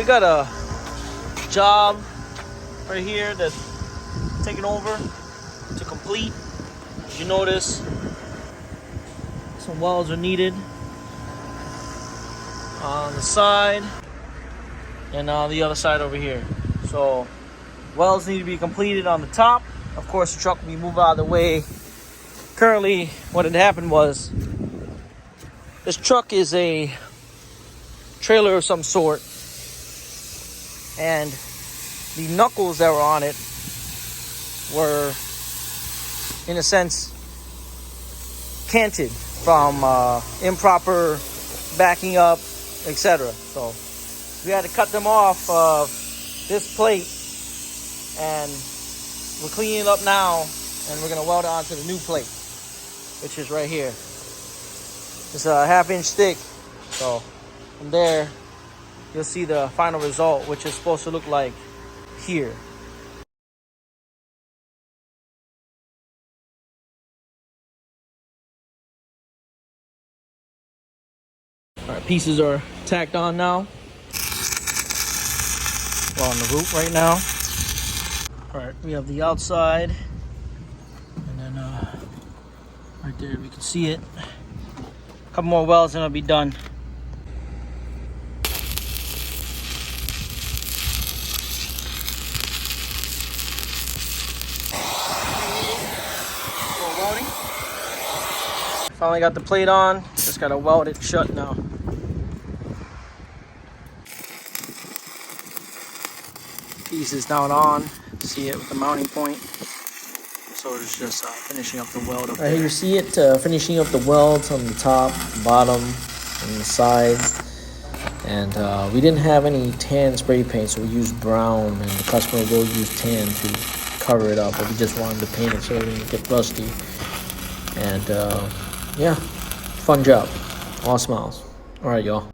We got a job right here that's taking over to complete. As you notice, some welds are needed on the side and on the other side over here. So welds need to be completed on the top. Of course, the truck will be moved out of the way. Currently, what had happened was this truck is a trailer of some sort, and the knuckles that were on it were, in a sense, canted from improper backing up, etc. So we had to cut them off of this plate, and we're cleaning it up now, and we're going to weld it onto the new plate, which is right here. It's a 1/2-inch thick, so from there you'll see the final result, which is supposed to look like here. All right, pieces are tacked on now. We're on the roof right now. All right, we have the outside, and then right there we can see it. A couple more welds and it'll be done. Welding. Finally got the plate on. Just gotta weld it shut now. Piece is now on. See it with the mounting point. So it's just finishing up the weld up there. Here you see it finishing up the welds on the top, bottom, and the sides. And we didn't have any tan spray paint, so we used brown, and the customer will use tan to cover it up, but we just wanted to paint it so it didn't get rusty. And yeah, fun job. All smiles. All right, y'all.